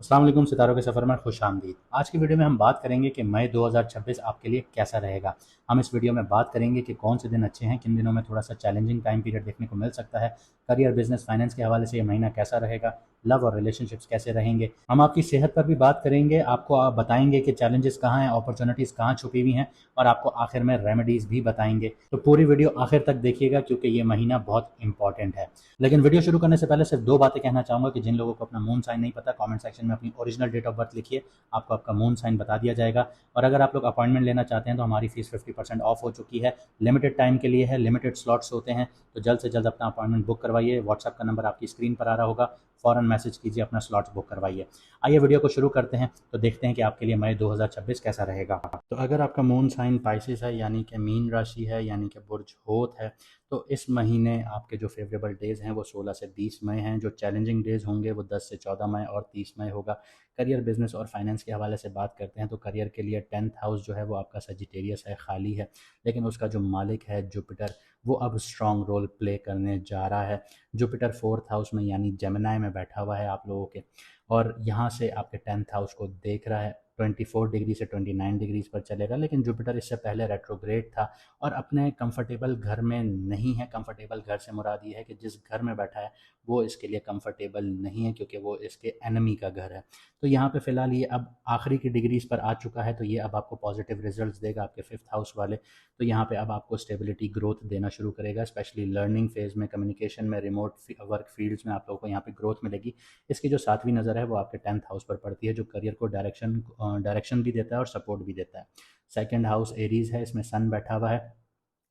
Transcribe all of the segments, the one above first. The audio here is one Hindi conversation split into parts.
अस्सलाम वालेकुम, सितारों के सफ़र में खुश आमदीद। आज की वीडियो में हम बात करेंगे कि मई 2026 आपके लिए कैसा रहेगा। हम इस वीडियो में बात करेंगे कि कौन से दिन अच्छे हैं, किन दिनों में थोड़ा सा चैलेंजिंग टाइम पीरियड देखने को मिल सकता है। करियर, बिजनेस, फाइनेंस के हवाले से ये महीना कैसा रहेगा, लव और रिलेशनशिप्स कैसे रहेंगे। हम आपकी सेहत पर भी बात करेंगे, आपको आप बताएंगे कि चैलेंजेस कहाँ हैं, अपॉर्चुनिटीज़ कहाँ छुपी हुई हैं, और आपको आखिर में रेमेडीज़ भी बताएंगे। तो पूरी वीडियो आखिर तक देखिएगा क्योंकि ये महीना बहुत इंपॉर्टेंट है। लेकिन वीडियो शुरू करने से पहले सिर्फ दो बातें कहना चाहूँगा कि जिन लोगों को अपना मून साइन नहीं पता, कमेंट सेक्शन में अपनी ओरिजिनल डेट ऑफ बर्थ लिखिए, आपको आपका मून साइन बता दिया जाएगा। और अगर आप लोग अपॉइंटमेंट लेना चाहते हैं तो हमारी फीस 50% ऑफ हो चुकी है, लिमिटेड टाइम के लिए है, लिमिटेड स्लॉट्स होते हैं। तो जल्द से जल्द अपना अपॉइंटमेंट बुक करवाइए। व्हाट्सअप का नंबर आपकी स्क्रीन पर आ रहा होगा, फ़ौरन मैसेज कीजिए, अपना स्लॉट्स बुक करवाइए। आइए वीडियो को शुरू करते हैं, तो देखते हैं कि आपके लिए मई 2026 कैसा रहेगा। तो अगर आपका मून साइन पाइसिस है, यानी कि मीन राशि है, यानी कि बुर्ज होत है, तो इस महीने आपके जो फेवरेबल डेज़ हैं वो 16 से 20 मई हैं। जो चैलेंजिंग डेज़ होंगे वो 10 से 14 मई और 30 मई होगा। करियर, बिजनेस और फाइनेंस के हवाले से बात करते हैं तो करियर के लिए 10th हाउस जो है वो आपका सजिटेरियस है, खाली है। लेकिन उसका जो मालिक है जुपिटर, वो अब स्ट्रॉन्ग रोल प्ले करने जा रहा है। जुपिटर 4th हाउस में यानी जेमिनाई में बैठा हुआ है आप लोगों के, और यहाँ से आपके 10th हाउस को देख रहा है। 24 डिग्री से 29 डिग्रीज पर चलेगा, लेकिन जुपिटर इससे पहले रेट्रोग्रेड था और अपने कंफर्टेबल घर में नहीं है। कंफर्टेबल घर से मुराद ये है कि जिस घर में बैठा है वो इसके लिए कंफर्टेबल नहीं है, क्योंकि वो इसके एनिमी का घर है। तो यहाँ पे फ़िलहाल ये अब आखिरी की डिग्रीज पर आ चुका है, तो ये अब आपको पॉजिटिव रिजल्ट्स देगा आपके 5th हाउस वाले। तो यहाँ पे अब आपको स्टेबिलिटी, ग्रोथ देना शुरू करेगा, स्पेशली लर्निंग फेज़ में, कम्युनिकेशन में, रिमोट वर्क फील्ड्स में आप लोगों को यहाँ पे ग्रोथ मिलेगी। इसकी जो 7वीं नज़र है वो आपके 10th हाउस पर पड़ती है, जो करियर को डायरेक्शन भी देता है और सपोर्ट भी देता है। सेकंड हाउस एरीज़ है, इसमें सन बैठा हुआ है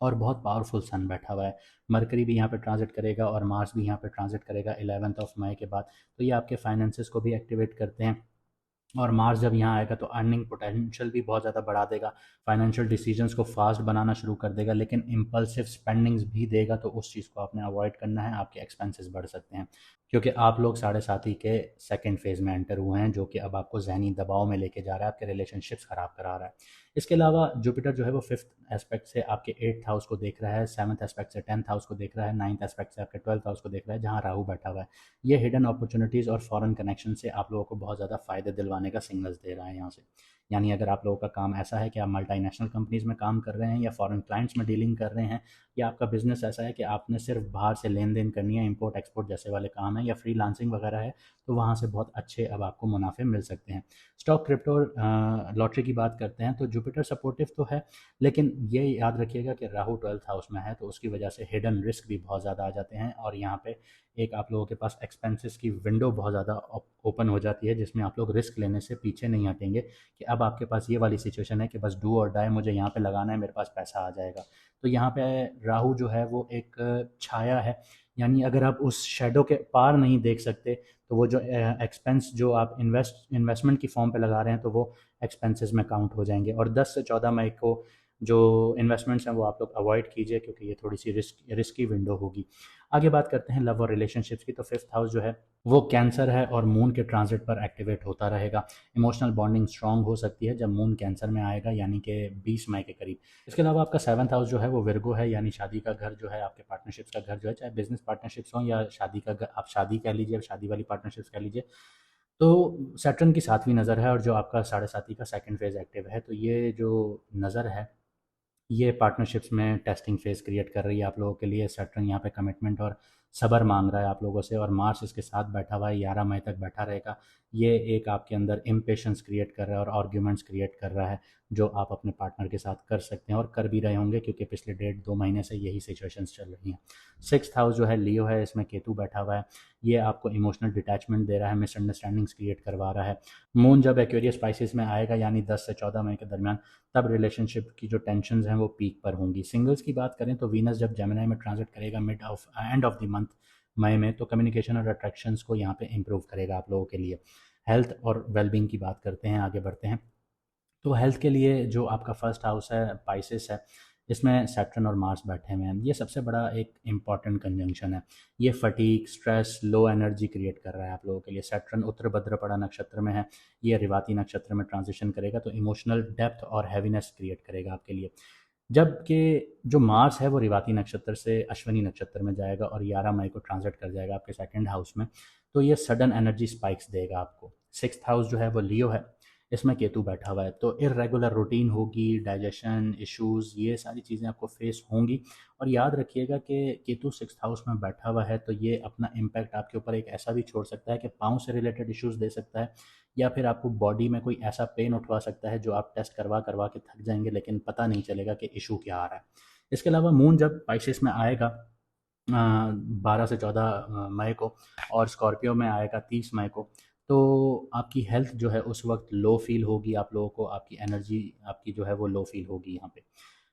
और बहुत पावरफुल सन बैठा हुआ है। मरकरी भी यहाँ पे ट्रांजिट करेगा और मार्स भी यहाँ पे ट्रांजिट करेगा 11th ऑफ मई के बाद। तो ये आपके फाइनेंसेस को भी एक्टिवेट करते हैं, और मार्स जब यहाँ आएगा तो अर्निंग पोटेंशियल भी बहुत ज़्यादा बढ़ा देगा, फाइनेंशियल डिसीजंस को फास्ट बनाना शुरू कर देगा, लेकिन इम्पल्सिव स्पेंडिंग्स भी देगा। तो उस चीज़ को आपने अवॉइड करना है, आपके एक्सपेंसेस बढ़ सकते हैं, क्योंकि आप लोग साढ़े साथी के सेकंड फेज़ में एंटर हुए हैं, जो कि अब आपको जहनी दबाव में लेके जा रहा है, आपके रिलेशनशिप्स ख़राब करा रहा है। इसके अलावा जुपिटर जो है वो 5th एस्पेक्ट से आपके 8th हाउस को देख रहा है, 7th एस्पेक्ट से 10th हाउस को देख रहा है, 9th एस्पेक्ट से आपके 12th हाउस को देख रहा है, जहाँ राहु बैठा हुआ है। ये हिडन अपॉर्चुनिटीज़ और फॉरेन कनेक्शन से आप लोगों को बहुत ज़्यादा फ़ायदे दिलवाने का सिग्नल्स दे रहा है यहाँ से। यानी अगर आप लोगों का काम ऐसा है कि आप मल्टीनेशनल कंपनीज़ में काम कर रहे हैं या फॉरेन क्लाइंट्स में डीलिंग कर रहे हैं, या आपका बिजनेस ऐसा है कि आपने सिर्फ बाहर से लेन देन करनी है, इंपोर्ट एक्सपोर्ट जैसे वाले काम है, या फ्रीलांसिंग वगैरह है, तो वहाँ से बहुत अच्छे अब आपको मुनाफे मिल सकते हैं। स्टॉक, क्रिप्टो, लॉटरी की बात करते हैं तो जुपिटर सपोर्टिव तो है, लेकिन ये याद रखिएगा कि राहु 12th हाउस में है, तो उसकी वजह से हिडन रिस्क भी बहुत ज़्यादा आ जाते हैं, और यहाँ पे एक आप लोगों के पास एक्सपेंसेस की विंडो बहुत ज़्यादा ओपन हो जाती है, जिसमें आप लोग रिस्क लेने से पीछे नहीं हटेंगे कि अब आपके पास ये वाली सिचुएशन है कि बस डू और डाई, मुझे यहाँ पे लगाना है, मेरे पास पैसा आ जाएगा। तो यहाँ पे राहु जो है वो एक छाया है, यानी अगर आप उस शेडो के पार नहीं देख सकते, तो वो जो एक्सपेंस जो आप इन्वेस्टमेंट की फॉर्म पे लगा रहे हैं, तो वो एक्सपेंसेस में काउंट हो जाएंगे। और 10 से 14 मई को जो इन्वेस्टमेंट्स हैं वो आप लोग अवॉइड कीजिए, क्योंकि ये थोड़ी सी रिस्की विंडो होगी। आगे बात करते हैं लव और रिलेशनशिप्स की, तो 5th हाउस जो है वो कैंसर है और मून के ट्रांजिट पर एक्टिवेट होता रहेगा। इमोशनल बॉन्डिंग स्ट्रांग हो सकती है जब मून कैंसर में आएगा, यानी कि 20 मई के करीब। इसके अलावा आपका 7th हाउस जो है वो विर्गो है, यानी शादी का घर जो है, आपके पार्टनरशिप्स का घर जो है, चाहे बिजनेस पार्टनरशिप्स हों या शादी का घर, आप शादी कह लीजिए, शादी वाली पार्टनरशिप्स कह लीजिए। तो सैटर्न की 7वीं नज़र है, और जो आपका साढ़े साथी का सेकंड फेज़ एक्टिव है, तो ये जो नज़र है ये पार्टनरशिप्स में टेस्टिंग फेज़ क्रिएट कर रही है आप लोगों के लिए। सैटर्न यहाँ पे कमिटमेंट और सब्र मांग रहा है आप लोगों से, और मार्स इसके साथ बैठा हुआ है, 11 मई तक बैठा रहेगा। ये एक आपके अंदर इम्पेशंस क्रिएट कर रहा है और आर्ग्यूमेंट्स क्रिएट कर रहा है, जो आप अपने पार्टनर के साथ कर सकते हैं और कर भी रहे होंगे, क्योंकि पिछले 1.5-2 महीने से यही सिचुएशंस चल रही हैं। 6th हाउस जो है लियो है, इसमें केतु बैठा हुआ है। ये आपको इमोशनल डिटैचमेंट दे रहा है, मिसअंडरस्टैंडिंग्स क्रिएट करवा रहा है। मून जब एक्वेरियस स्पाइसिस में आएगा, यानी 10 से 14 मई के दरमियान, तब रिलेशनशिप की जो टेंशन्स हैं वो पीक पर होंगी। सिंगल्स की बात करें तो वीनस जब जेमिनी में ट्रांजिट करेगा एंड ऑफ द मंथ मई में, तो कम्युनिकेशन और अट्रैक्शंस को यहाँ पे इम्प्रूव करेगा आप लोगों के लिए। हेल्थ और वेलबींग की बात करते हैं, आगे बढ़ते हैं। तो हेल्थ के लिए जो आपका फर्स्ट हाउस है पाइसेस है, इसमें सैटर्न और मार्स बैठे हुए हैं। ये सबसे बड़ा एक इम्पॉर्टेंट कंजंक्शन है। ये fatigue, stress, low energy create कर रहा है आप लोगों के लिए। सैटर्न उत्तर भद्रपड़ा नक्षत्र में है, ये रेवाती नक्षत्र में ट्रांजिशन करेगा, तो इमोशनल डेप्थ और हैवीनेस क्रिएट करेगा आपके लिए। जबकि जो मार्स है वो रेवाती नक्षत्र से अश्विनी नक्षत्र में जाएगा और 11 मई को ट्रांजिट कर जाएगा आपके सेकंड हाउस में, तो ये सडन एनर्जी स्पाइक्स देगा आपको। सिक्स्थ हाउस जो है वो लियो है, इसमें केतु बैठा हुआ है। तो इर्रेगुलर रूटीन होगी, डाइजेशन इश्यूज़, ये सारी चीज़ें आपको फेस होंगी। और याद रखिएगा कि केतु सिक्स्थ हाउस में बैठा हुआ है तो ये अपना इम्पैक्ट आपके ऊपर एक ऐसा भी छोड़ सकता है कि पाँव से रिलेटेड इश्यूज़ दे सकता है, या फिर आपको बॉडी में कोई ऐसा पेन उठवा सकता है जो आप टेस्ट करवा करवा के थक जाएंगे, लेकिन पता नहीं चलेगा कि इशू क्या आ रहा है। इसके अलावा मून जब स्पाइसेस में आएगा 12 से 14 मई को, और स्कॉर्पियो में आएगा 30 मई को, तो आपकी हेल्थ जो है उस वक्त लो फील होगी, आप लोगों को आपकी एनर्जी आपकी जो है वो लो फील होगी यहाँ पे।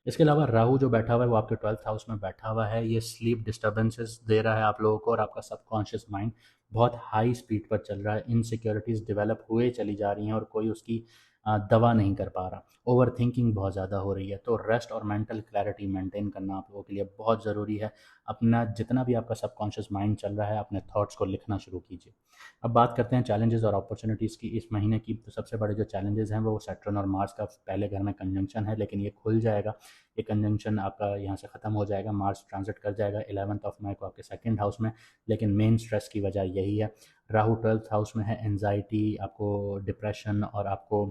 इसके अलावा राहु जो बैठा हुआ है वो आपके 12th हाउस में बैठा हुआ है, ये स्लीप डिस्टर्बेंसेस दे रहा है आप लोगों को, और आपका सबकॉन्शियस माइंड बहुत हाई स्पीड पर चल रहा है, इनसिक्योरिटीज़ डेवलप हुए चली जा रही हैं और कोई उसकी दवा नहीं कर पा रहा, ओवर थिंकिंग बहुत ज़्यादा हो रही है। तो रेस्ट और मेंटल क्लैरिटी मेंटेन करना आप लोगों के लिए बहुत ज़रूरी है। अपना जितना भी आपका सबकॉन्शियस माइंड चल रहा है, अपने थॉट्स को लिखना शुरू कीजिए। अब बात करते हैं चैलेंजेस और अपॉर्चुनिटीज़ की इस महीने की। तो सबसे बड़े जो चैलेंजेस हैं वो सैटर्न और मार्स का पहले घर में कंजंक्शन है, लेकिन ये खुल जाएगा। ये कंजंक्शन आपका यहाँ से ख़त्म हो जाएगा, मार्स ट्रांजिट कर जाएगा 11 मई को आपके सेकंड हाउस में। लेकिन मेन स्ट्रेस की वजह यही है। राहु 12th हाउस में है, एनजाइटी, आपको डिप्रेशन और आपको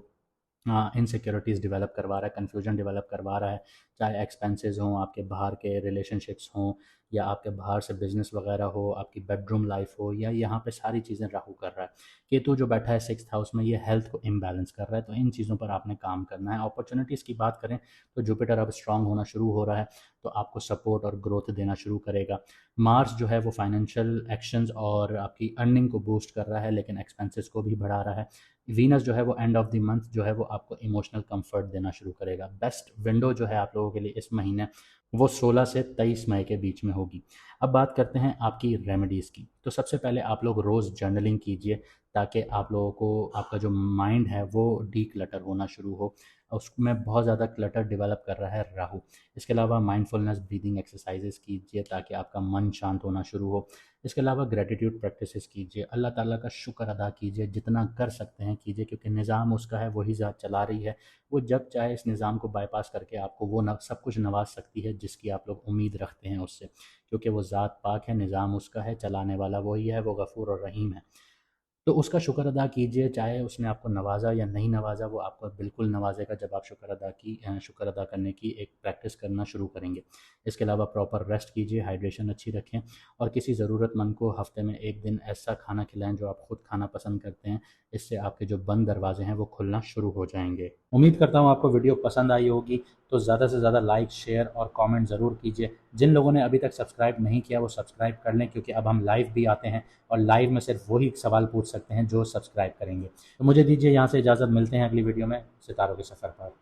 इनसिक्योरिटीज़ डेवलप करवा रहा है, कन्फ्यूजन डेवलप करवा रहा है। चाहे एक्सपेंसेस हों, आपके बाहर के रिलेशनशिप्स हों, या आपके बाहर से बिजनेस वगैरह हो, आपकी बेडरूम लाइफ हो, या यहाँ पे सारी चीज़ें राहु कर रहा है। केतु जो बैठा है सिक्स्थ हाउस में, ये हेल्थ को इम्बैलेंस कर रहा है, तो इन चीज़ों पर आपने काम करना है। अपॉर्चुनिटीज़ की बात करें तो जुपिटर अब स्ट्रांग होना शुरू हो रहा है, तो आपको सपोर्ट और ग्रोथ देना शुरू करेगा। मार्स जो है वो फाइनेंशियल एक्शंस और आपकी अर्निंग को बूस्ट कर रहा है, लेकिन एक्सपेंसेस को भी बढ़ा रहा है। वीनस जो है वो एंड ऑफ द मंथ जो है वो आपको इमोशनल कंफर्ट देना शुरू करेगा। बेस्ट विंडो जो है आप लोगों के लिए इस महीने वो 16 से 23 मई के बीच में होगी। अब बात करते हैं आपकी रेमेडीज़ की। तो सबसे पहले आप लोग रोज़ जर्नलिंग कीजिए, ताकि आप लोगों को आपका जो माइंड है वो डी क्लटर होना शुरू हो। उसमें बहुत ज़्यादा क्लटर डेवलप कर रहा है राहु। इसके अलावा माइंडफुलनेस ब्रीदिंग एक्सरसाइजेस कीजिए ताकि आपका मन शांत होना शुरू हो। इसके अलावा ग्रेटिट्यूड प्रैक्टिसेस कीजिए, अल्लाह ताला का शुक्र अदा कीजिए, जितना कर सकते हैं कीजिए, क्योंकि निज़ाम उसका है, वही ज़ात चला रही है। वो जब चाहे इस निज़ाम को बाईपास करके आपको वो न सब कुछ नवाज सकती है जिसकी आप लोग उम्मीद रखते हैं उससे, क्योंकि वो ज़ात पाक है, निज़ाम उसका है, चलाने वाला वही है, वो गफ़ूर और रहीम है। तो उसका शुक्र अदा कीजिए, चाहे उसने आपको नवाज़ा या नहीं नवाज़ा, वो आपको बिल्कुल नवाज़ेगा जब आप शुक्र अदा करने की एक प्रैक्टिस करना शुरू करेंगे। इसके अलावा प्रॉपर रेस्ट कीजिए, हाइड्रेशन अच्छी रखें, और किसी ज़रूरतमंद को हफ़्ते में 1 दिन ऐसा खाना खिलाएं जो आप खुद खाना पसंद करते हैं। इससे आपके जो बंद दरवाजे हैं वो खुलना शुरू हो जाएंगे। उम्मीद करता हूँ आपको वीडियो पसंद आई होगी, तो ज़्यादा से ज़्यादा लाइक, शेयर और कमेंट ज़रूर कीजिए। जिन लोगों ने अभी तक सब्सक्राइब नहीं किया वो सब्सक्राइब कर लें, क्योंकि अब हम लाइव भी आते हैं और लाइव में सिर्फ वही सवाल पूछ सकते हैं जो सब्सक्राइब करेंगे। तो मुझे दीजिए यहाँ से इजाज़त, मिलते हैं अगली वीडियो में सितारों के सफ़र पर।